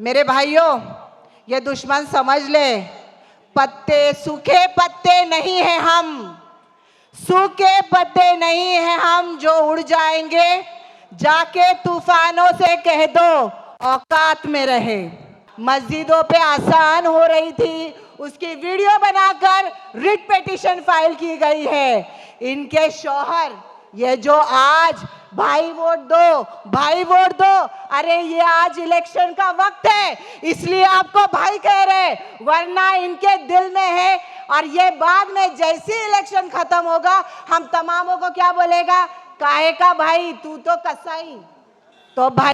मेरे भाइयों, ये दुश्मन समझ ले, पत्ते सूखे पत्ते नहीं हैं हम, सूखे पत्ते नहीं हैं हम जो उड़ जाएंगे। जाके तूफानों से कह दो औकात में रहे। मस्जिदों पे आसान हो रही थी, उसकी वीडियो बनाकर रिट पिटीशन फाइल की गई है। इनके शौहर ये जो आज भाई वोट दो, भाई वोट दो, अरे ये आज इलेक्शन का वक्त है इसलिए आपको भाई कह रहे, वरना इनके दिल में है। और ये बाद में जैसे इलेक्शन खत्म होगा हम तमामों को क्या बोलेगा, काहे का भाई, तू तो कसाई। तो भाई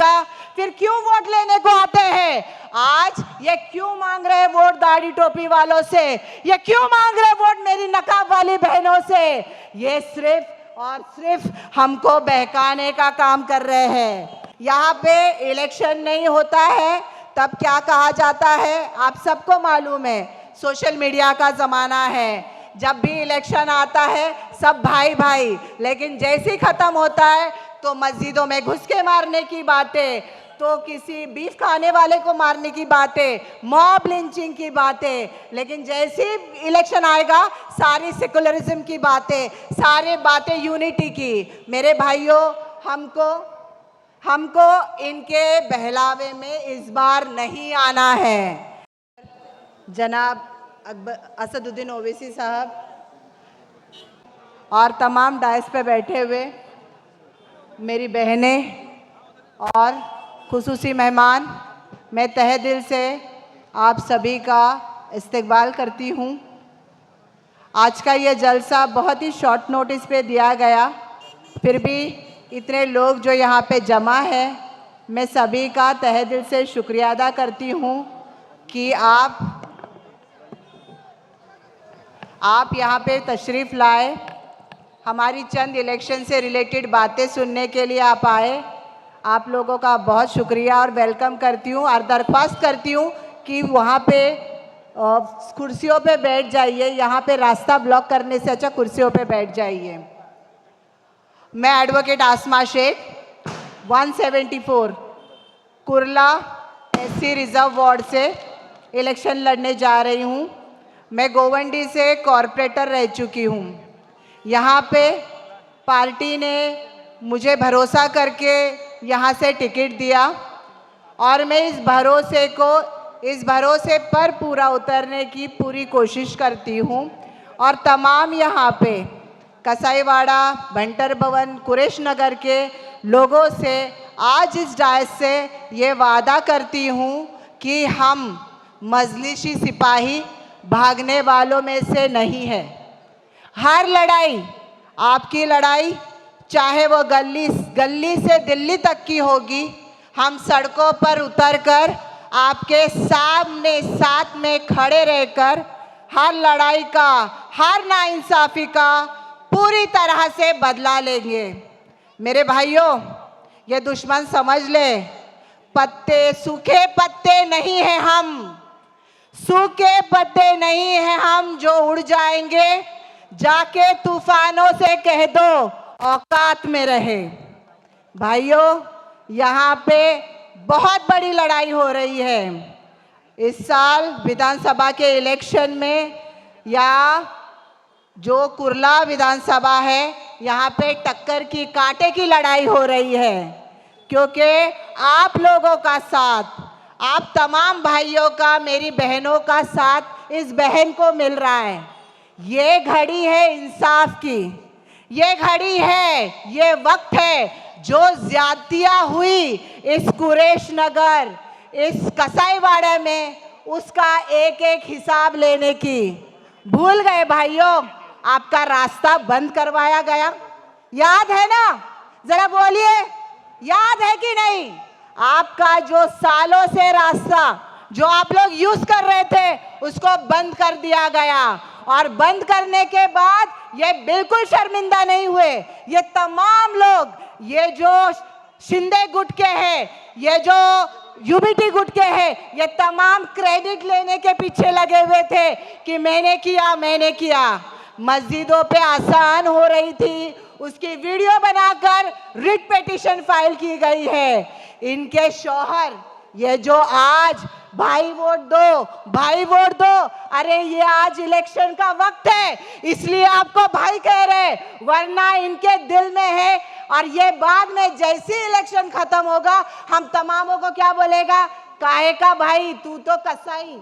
फिर क्यों वोट लेने को आते हैं? आज ये क्यों मांग रहे हैं वोट दाढ़ी टोपी वालों से, ये क्यों मांग रहे वोट मेरी नकाब वाली बहनों से? ये सिर्फ और सिर्फ हमको बहकाने का काम कर रहे हैं। यहाँ पे इलेक्शन नहीं होता है तब क्या कहा जाता है, आप सबको मालूम है, सोशल मीडिया का ज़माना है। जब भी इलेक्शन आता है सब भाई भाई, लेकिन जैसे ही ख़त्म होता है तो मस्जिदों में घुस के मारने की बातें, तो किसी बीफ खाने वाले को मारने की बातें, मॉब लिंचिंग की बातें। लेकिन जैसे ही इलेक्शन आएगा सारी सेकुलरिज्म की बातें, सारी बातें यूनिटी की। मेरे भाइयों, हमको इनके बहलावे में इस बार नहीं आना है। जनाब असदुद्दीन ओवैसी साहब और तमाम डायस पे बैठे हुए मेरी बहनें और खुसूसी मेहमान, मैं तहे दिल से आप सभी का इस्तकबाल करती हूँ। आज का ये जलसा बहुत ही शॉर्ट नोटिस पे दिया गया, फिर भी इतने लोग जो यहाँ पे जमा है, मैं सभी का तहे दिल से शुक्रिया अदा करती हूँ कि आप यहाँ पे तशरीफ़ लाए, हमारी चंद इलेक्शन से रिलेटेड बातें सुनने के लिए आप आए। आप लोगों का बहुत शुक्रिया और वेलकम करती हूँ और दरख्वास्त करती हूँ कि वहाँ पे कुर्सियों पे बैठ जाइए, यहाँ पे रास्ता ब्लॉक करने से अच्छा कुर्सियों पे बैठ जाइए। मैं advocate Asma Shaikh 174 Kurla SC reserve ward से इलेक्शन लड़ने जा रही हूँ। मैं गोवंडी से कॉरपोरेटर रह चुकी हूँ। यहाँ पे पार्टी ने मुझे भरोसा करके यहाँ से टिकट दिया और मैं इस भरोसे पर पूरा उतरने की पूरी कोशिश करती हूँ। और तमाम यहाँ पे कसाईवाड़ा, भंटर भवन, कुरेश नगर के लोगों से आज इस डायस से ये वादा करती हूँ कि हम मजलिसी सिपाही भागने वालों में से नहीं है। हर लड़ाई, आपकी लड़ाई चाहे वो गली से दिल्ली तक की होगी, हम सड़कों पर उतरकर आपके सामने साथ में खड़े रहकर हर लड़ाई का, हर नाइंसाफ़ी का पूरी तरह से बदला लेंगे। मेरे भाइयों, ये दुश्मन समझ ले, पत्ते सूखे पत्ते नहीं हैं हम, सूखे पत्ते नहीं हैं हम जो उड़ जाएंगे। जाके तूफानों से कह दो औकात में रहे। भाइयों, यहाँ पे बहुत बड़ी लड़ाई हो रही है। इस साल विधानसभा के इलेक्शन में या जो कुरला विधानसभा है, यहाँ पे टक्कर की, कांटे की लड़ाई हो रही है, क्योंकि आप लोगों का साथ, आप तमाम भाइयों का, मेरी बहनों का साथ इस बहन को मिल रहा है। ये घड़ी है इंसाफ की, ये घड़ी है, ये वक्त है जो ज्यादतियाँ हुई इस कुरेश नगर, इस कसाईवाड़ा में, उसका एक एक हिसाब लेने की। भूल गए भाइयों, आपका रास्ता बंद करवाया गया, याद है ना? जरा बोलिए, याद है कि नहीं? आपका जो सालों से रास्ता जो आप लोग यूज कर रहे थे उसको बंद कर दिया गया। और बंद करने के बाद ये बिल्कुल शर्मिंदा नहीं हुए। ये तमाम लोग, ये जो शिंदे गुट के हैं, ये जो यूबीटी गुट के हैं, ये तमाम क्रेडिट लेने के पीछे लगे हुए थे कि मैंने किया। मस्जिदों पे आसान हो रही थी, उसकी वीडियो बनाकर रिट पिटीशन फाइल की गई है। इनके शौहर ये जो आज भाई वोट दो, भाई वोट दो, अरे ये आज इलेक्शन का वक्त है इसलिए आपको भाई कह रहे, वरना इनके दिल में है। और ये बाद में जैसे इलेक्शन खत्म होगा हम तमामों को क्या बोलेगा, काहे का भाई, तू तो कसाई।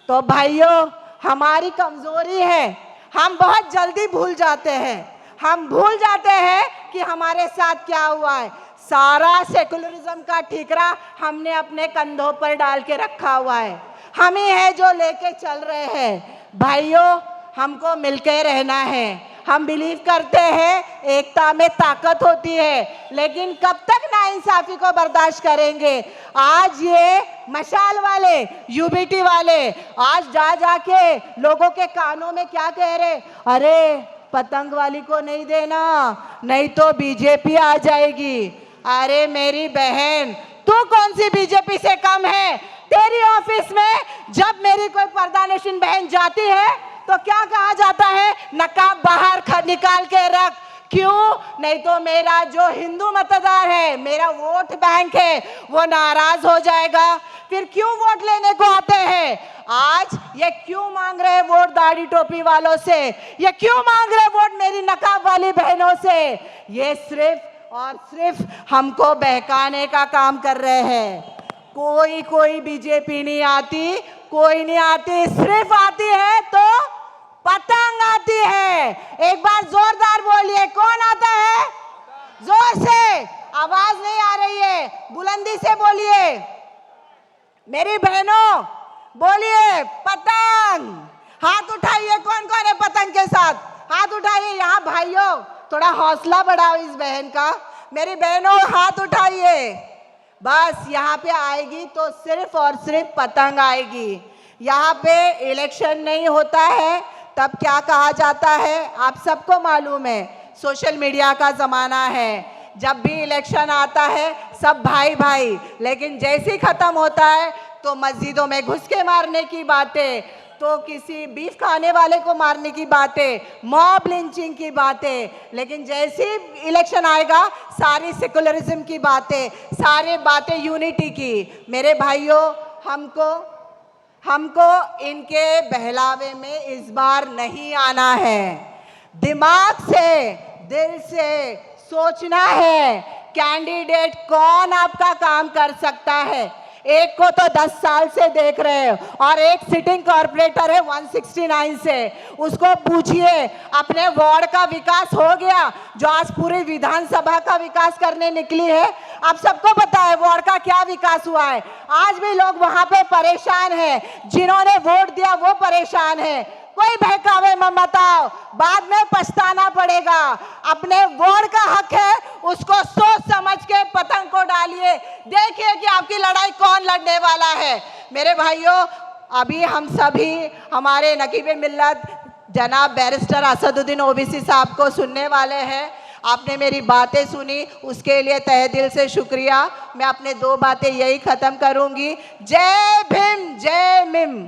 तो भाइयों, हमारी कमजोरी है, हम बहुत जल्दी भूल जाते हैं, हम भूल जाते हैं कि हमारे साथ क्या हुआ है। सारा सेकुलरिज्म का ठीकरा हमने अपने कंधों पर डाल के रखा हुआ है, हम ही है जो लेके चल रहे हैं। भाइयों, हमको मिलके रहना है, हम बिलीव करते हैं एकता में ताकत होती है, लेकिन कब तक नाइंसाफी को बर्दाश्त करेंगे। आज ये मशाल वाले, यूबीटी वाले आज जा जाके लोगों के कानों में क्या कह रहे, अरे पतंग वाली को नहीं देना, नहीं तो बीजेपी आ जाएगी। अरे मेरी बहन, तू कौन सी बीजेपी से कम है? तेरी ऑफिस में जब मेरी कोई पर्दानशीन बहन जाती है तो क्या कहा जाता है, नकाब बाहर निकाल के रख। क्यों? नहीं तो मेरा जो हिंदू मतदार है, मेरा वोट बैंक है, वो नाराज हो जाएगा। फिर क्यों वोट लेने को आते हैं? आज ये क्यों मांग रहे वोट दाढ़ी टोपी वालों से, ये क्यों मांग रहे वोट मेरी नकाब वाली बहनों से? ये सिर्फ और सिर्फ हमको बहकाने का काम कर रहे हैं। कोई बीजेपी नहीं आती, कोई नहीं आती, सिर्फ आती है तो पतंग आती है। एक बार जोरदार बोलिए, कौन आता है? जोर से, आवाज नहीं आ रही है, बुलंदी से बोलिए। मेरी बहनों बोलिए पतंग। हाथ उठाइए, कौन कौन है पतंग के साथ? हाथ उठाइए। यहाँ भाइयों थोड़ा हौसला बढ़ाओ इस बहन का। मेरी बहनों हाथ उठाइए। बस यहाँ पे आएगी तो सिर्फ और सिर्फ पतंग आएगी। यहाँ पे इलेक्शन नहीं होता है तब क्या कहा जाता है, आप सबको मालूम है, सोशल मीडिया का ज़माना है। जब भी इलेक्शन आता है सब भाई भाई, लेकिन जैसे ही ख़त्म होता है तो मस्जिदों में घुस के मारने की बातें, तो किसी बीफ खाने वाले को मारने की बातें, मॉब लिंचिंग की बातें। लेकिन जैसे ही इलेक्शन आएगा सारी सेकुलरिज्म की बातें, सारी बातें यूनिटी की। मेरे भाइयों, हमको इनके बहलावे में इस बार नहीं आना है। दिमाग से, दिल से सोचना है कैंडिडेट कौन आपका काम कर सकता है। एक को तो 10 साल से देख रहे हैं और एक सिटिंग कॉर्पोरेटर है 169 से, उसको पूछिए अपने वार्ड का विकास हो गया जो आज पूरी विधानसभा का विकास करने निकली है। आप सबको पता है वार्ड का क्या विकास हुआ है। आज भी लोग वहां पे परेशान हैं, जिन्होंने वोट दिया वो परेशान है। कोई बहकावे मत बताओ, बाद में पछताना पड़ेगा। अपने वोट का हक है, उसको सोच समझ के पतंग को डालिए। देखिए कि आपकी लड़ाई कौन लड़ने वाला है। मेरे भाइयों, अभी हम सभी हमारे नकीब मिल्लत जनाब बैरिस्टर असदुद्दीन ओवैसी साहब को सुनने वाले हैं। आपने मेरी बातें सुनी, उसके लिए तहे दिल से शुक्रिया। मैं अपने 2 बातें यही ख़त्म करूंगी। जय भीम, जय मिम।